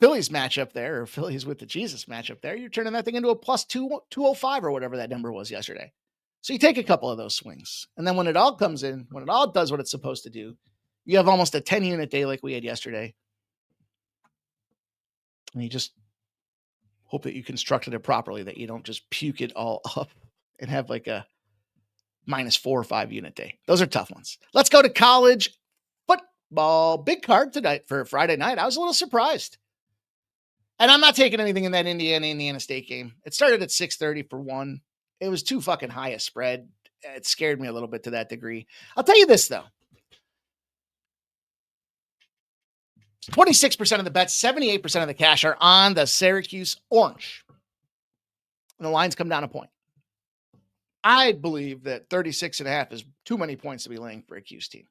Phillies matchup there, or Phillies with the Jesus matchup there, you're turning that thing into a plus 205 or whatever that number was yesterday. So you take a couple of those swings. And then when it all comes in, when it all does what it's supposed to do, you have almost a 10-unit day like we had yesterday. And you just hope that you constructed it properly, that you don't just puke it all up and have like a minus 4 or 5 unit day. Those are tough ones. Let's go to college football. Big card tonight for Friday night. I was a little surprised. And I'm not taking anything in that Indiana State game. It started at 6:30 for one. It was too fucking high a spread. It scared me a little bit to that degree. I'll tell you this, though. 26% of the bets, 78% of the cash are on the Syracuse Orange. And the lines come down a point. I believe that 36.5 is too many points to be laying for a Cuse team.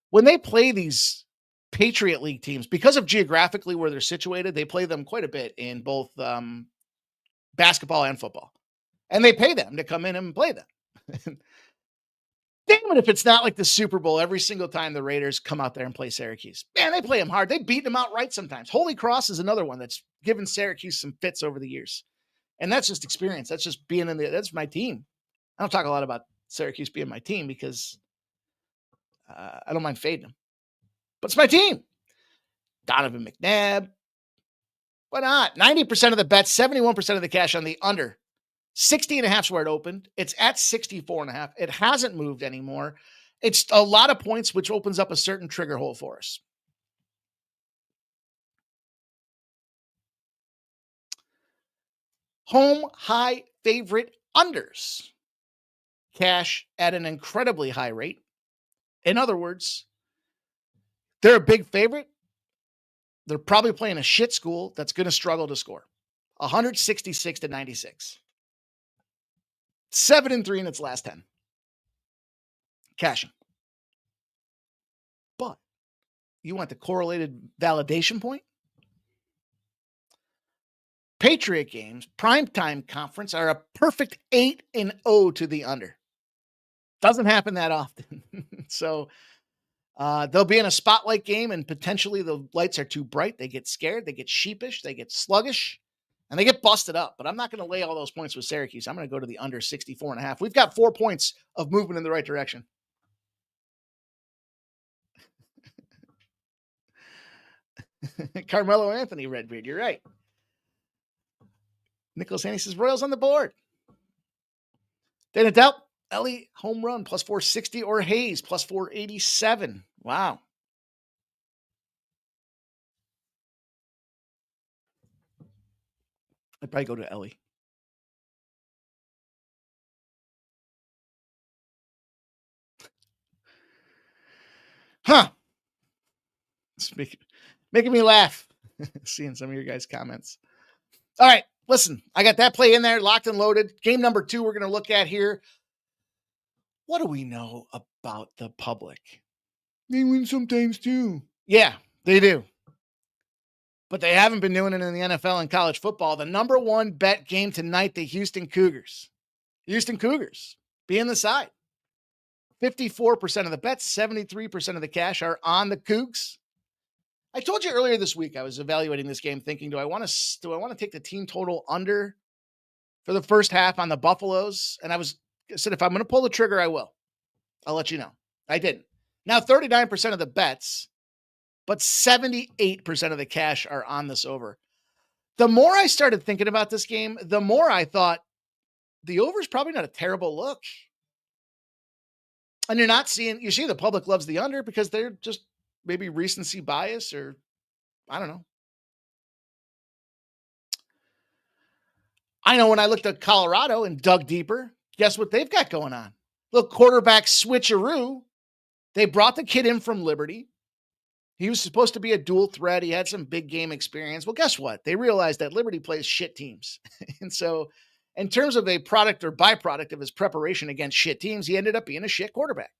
When they play these Patriot League teams, because of geographically where they're situated, they play them quite a bit in both basketball and football. And they pay them to come in and play them. Damn it if it's not like the Super Bowl every single time the Raiders come out there and play Syracuse. Man, they play them hard. They beat them outright sometimes. Holy Cross is another one that's given Syracuse some fits over the years. And that's just experience. That's just being that's my team. I don't talk a lot about Syracuse being my team because I don't mind fading them. But it's my team. Donovan McNabb. Why not? 90% of the bets, 71% of the cash on the under. 60.5 is where it opened. It's at 64.5. It hasn't moved anymore. It's a lot of points, which opens up a certain trigger hole for us. Home high favorite unders. Cash at an incredibly high rate. In other words, they're a big favorite. They're probably playing a shit school that's going to struggle to score. 166-96. 7-3 in its last 10. Cashing. But you want the correlated validation point? Patriot games, primetime conference, are a perfect 8-0 to the under. Doesn't happen that often. So they'll be in a spotlight game and potentially the lights are too bright. They get scared. They get sheepish. They get sluggish. And they get busted up. But I'm not going to lay all those points with Syracuse. I'm going to go to the under 64.5. We've got 4 points of movement in the right direction. Carmelo Anthony, Redbeard. You're right. Nicholas Haney says Royals on the board. Dana Delp, Ellie home run plus 460 or Hayes plus 487. Wow. I'd probably go to Ellie. Huh. It's making me laugh seeing some of your guys' comments. All right, listen, I got that play in there, locked and loaded. Game number 2 we're going to look at here. What do we know about the public? They win sometimes too. Yeah, they do. But they haven't been doing it in the NFL and college football. The number 1 bet game tonight, the Houston Cougars. Houston Cougars being the side. 54% of the bets, 73% of the cash are on the Cougs. I told you earlier this week I was evaluating this game thinking, do I want to take the team total under for the first half on the Buffaloes? And I said, if I'm going to pull the trigger, I will. I'll let you know. I didn't. Now 39% of the bets, but 78% of the cash are on this over. The more I started thinking about this game, the more I thought the over is probably not a terrible look. And you see the public loves the under because they're just maybe recency bias or I don't know. I know when I looked at Colorado and dug deeper, guess what they've got going on? Little quarterback switcheroo. They brought the kid in from Liberty. He was supposed to be a dual threat. He had some big game experience. Well, guess what? They realized that Liberty plays shit teams. And so in terms of a product or byproduct of his preparation against shit teams, he ended up being a shit quarterback.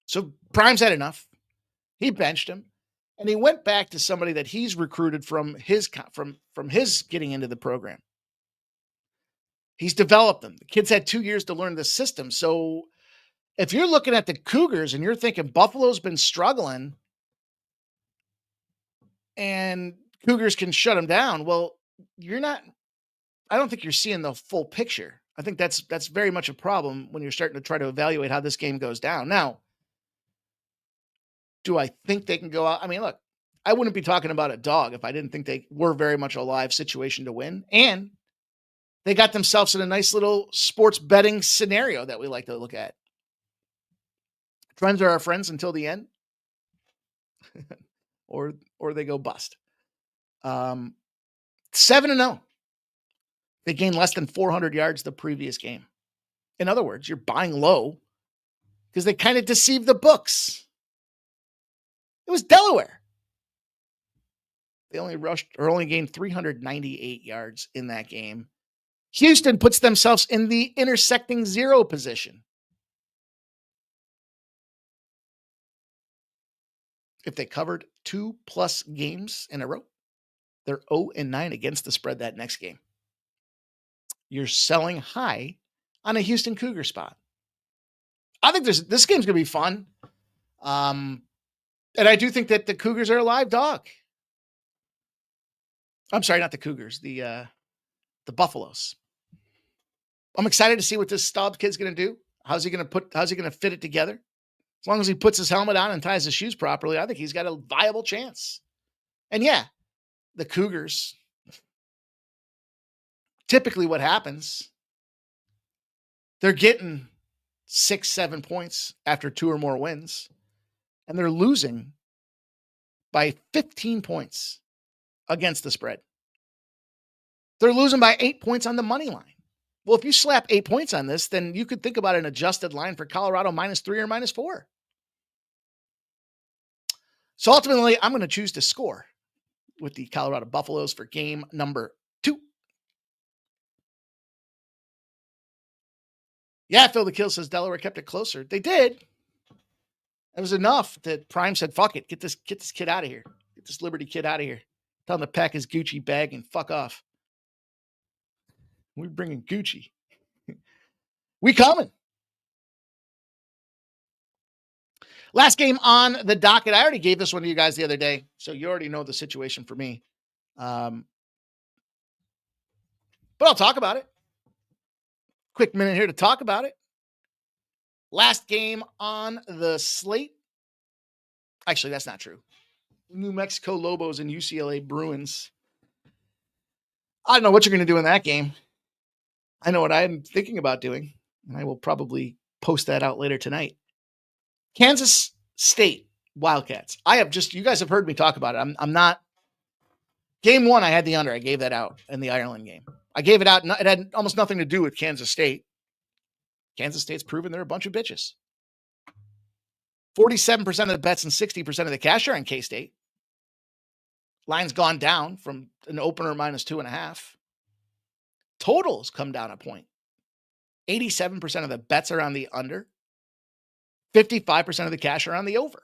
So Prime's had enough. He benched him. And he went back to somebody that he's recruited from his getting into the program. He's developed them. The kids had 2 years to learn the system. So if you're looking at the Cougars and you're thinking Buffalo's been struggling and Cougars can shut them down, well, I don't think you're seeing the full picture. I think that's very much a problem when you're starting to try to evaluate how this game goes down. Now, do I think they can go out? I mean, look, I wouldn't be talking about a dog if I didn't think they were very much a live situation to win. And they got themselves in a nice little sports betting scenario that we like to look at. Friends are our friends until the end. or they go bust. 7-0. They gained less than 400 yards the previous game. In other words, you're buying low because they kind of deceived the books. It was Delaware. They only gained 398 yards in that game. Houston puts themselves in the intersecting 0 position. If they covered 2+ games in a row, they're 0-9 against the spread that next game. You're selling high on a Houston Cougar spot. I think this game's going to be fun. And I do think that the Cougars are a live dog. I'm sorry, not the Cougars, the Buffaloes. I'm excited to see what this Staub kid's going to do. How's he going to fit it together? As long as he puts his helmet on and ties his shoes properly, I think he's got a viable chance. And yeah, the Cougars, typically what happens, they're getting 6-7 points after 2 or more wins, and they're losing by 15 points against the spread. They're losing by 8 points on the money line. Well, if you slap 8 points on this, then you could think about an adjusted line for Colorado -3 or -4. So ultimately, I'm going to choose to score with the Colorado Buffaloes for game number 2. Yeah, Phil the Kill says Delaware kept it closer. They did. It was enough that Prime said, fuck it. Get this kid out of here. Get this Liberty kid out of here. Tell him to pack his Gucci bag and fuck off. We're bringing Gucci. We coming. Last game on the docket. I already gave this one to you guys the other day, so you already know the situation for me. But I'll talk about it. Quick minute here to talk about it. Last game on the slate. Actually, that's not true. New Mexico Lobos and UCLA Bruins. I don't know what you're going to do in that game. I know what I'm thinking about doing, and I will probably post that out later tonight. Kansas State Wildcats. You guys have heard me talk about it. I'm not. Game 1, I had the under. I gave that out in the Ireland game. I gave it out. It had almost nothing to do with Kansas State. Kansas State's proven they're a bunch of bitches. 47% of the bets and 60% of the cash are on K-State. Line's gone down from an opener -2.5. Totals come down a point. 87% of the bets are on the under. 55% of the cash are on the over.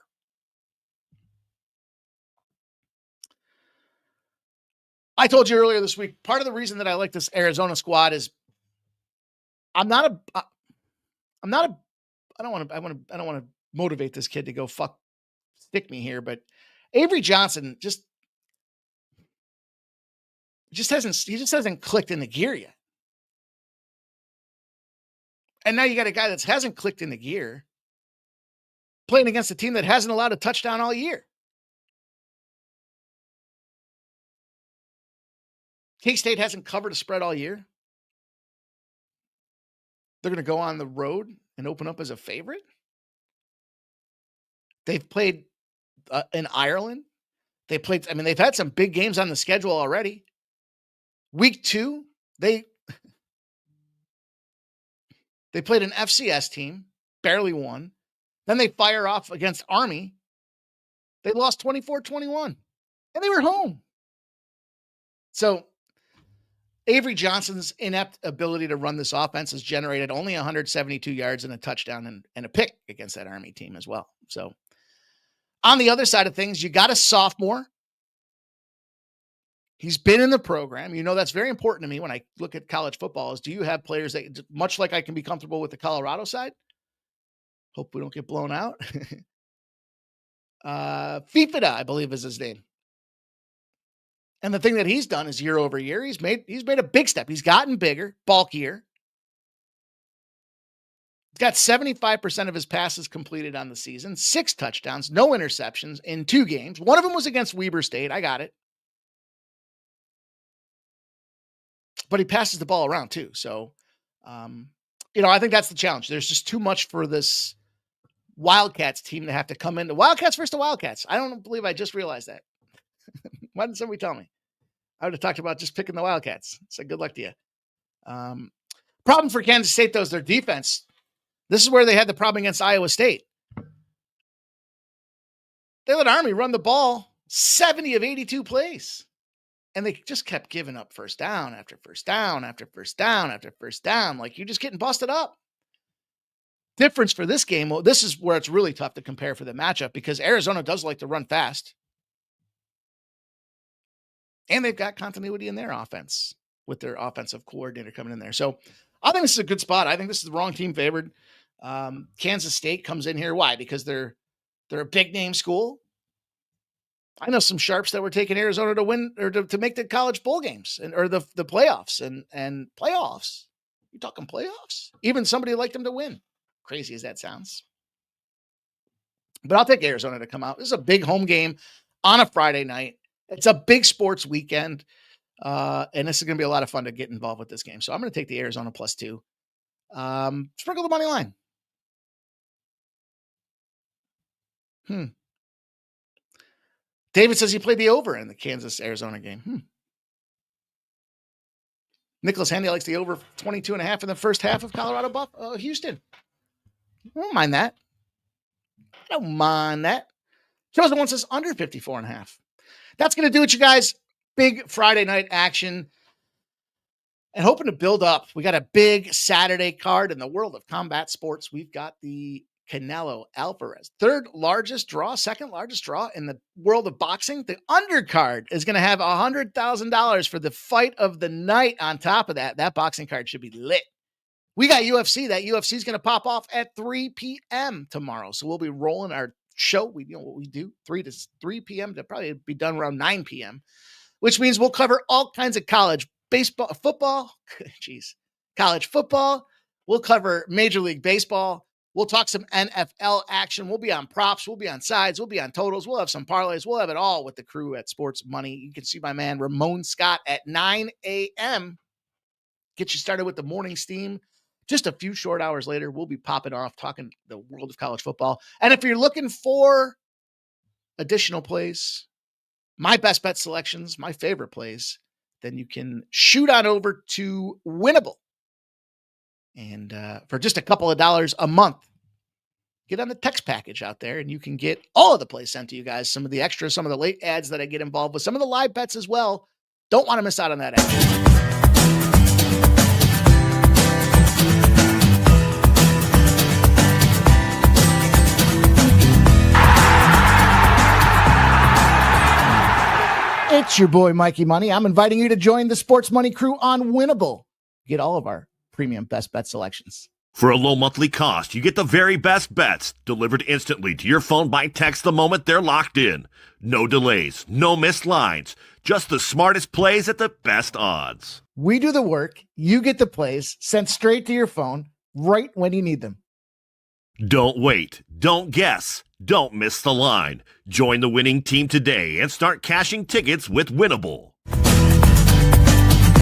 I told you earlier this week, part of the reason that I like this Arizona squad is I don't want to motivate this kid to go stick me here, but Avery Johnson just hasn't clicked into gear yet. And now you got a guy that hasn't clicked into gear playing against a team that hasn't allowed a touchdown all year. K-State hasn't covered a spread all year. They're going to go on the road and open up as a favorite. They've played in Ireland. They've had some big games on the schedule already. Week 2, they played an FCS team, barely won. Then they fire off against Army. They lost 24-21, and they were home. So Avery Johnson's inept ability to run this offense has generated only 172 yards and a touchdown and a pick against that Army team as well. So on the other side of things, you got a sophomore. He's been in the program. You know, that's very important to me when I look at college football is, do you have players that, much like I can be comfortable with the Colorado side? Hope we don't get blown out. Fifida, I believe is his name. And the thing that he's done is year over year, he's made a big step. He's gotten bigger, bulkier. He's got 75% of his passes completed on the season, 6 touchdowns, no interceptions in 2 games. One of them was against Weber State. I got it. But he passes the ball around too. So, I think that's the challenge. There's just too much for this Wildcats team to have to come into Wildcats versus the Wildcats. I don't believe I just realized that. Why didn't somebody tell me? I would have talked about just picking the Wildcats. So good luck to you. Problem for Kansas State, though, is their defense. This is where they had the problem against Iowa State. They let Army run the ball 70 of 82 plays. And they just kept giving up first down after first down after first down after first down. Like, you're just getting busted up. Difference for this game, well, this is where it's really tough to compare for the matchup because Arizona does like to run fast. And they've got continuity in their offense with their offensive coordinator coming in there. So I think this is a good spot. I think this is the wrong team favored. Kansas State comes in here. Why? Because they're a big name school. I know some sharps that were taking Arizona to win or to make the college bowl games or the playoffs and playoffs. You talking playoffs? Even somebody liked them to win. Crazy as that sounds. But I'll take Arizona to come out. This is a big home game on a Friday night. It's a big sports weekend. And this is going to be a lot of fun to get involved with this game. So I'm going to take the Arizona +2. Sprinkle the money line. David says he played the over in the Kansas-Arizona game. Nicholas Handy likes the over 22.5 in the first half of Colorado Houston. I don't mind that. Chosen one says under 54.5. That's going to do it, you guys. Big Friday night action. And hoping to build up. We got a big Saturday card in the world of combat sports. We've got the Canelo Alvarez, second largest draw in the world of boxing. The undercard is going to have $100,000 for the fight of the night. On top of that, that boxing card should be lit. We got UFC. That UFC is going to pop off at 3 p.m. tomorrow. So we'll be rolling our show. We know what we do, 3 p.m. to probably be done around 9 p.m., which means we'll cover all kinds of college college football. We'll cover Major League Baseball. We'll talk some NFL action. We'll be on props. We'll be on sides. We'll be on totals. We'll have some parlays. We'll have it all with the crew at Sports Money. You can see my man Ramon Scott at 9 a.m. Get you started with the morning steam. Just a few short hours later, we'll be popping off talking the world of college football. And if you're looking for additional plays, my best bet selections, my favorite plays, then you can shoot on over to Winnable. And for just a couple of dollars a month, get on the text package out there and you can get all of the plays sent to you guys. Some of the extras, some of the late ads that I get involved with, some of the live bets as well. Don't want to miss out on that action. It's your boy, Mikey Money. I'm inviting you to join the Sports Money crew on Winnable. Get all of our premium best bet selections. For a low monthly cost, you get the very best bets delivered instantly to your phone by text the moment they're locked in. No delays, no missed lines, just the smartest plays at the best odds. We do the work. You get the plays sent straight to your phone right when you need them. Don't wait. Don't guess. Don't miss the line. Join the winning team today and start cashing tickets with Winnable.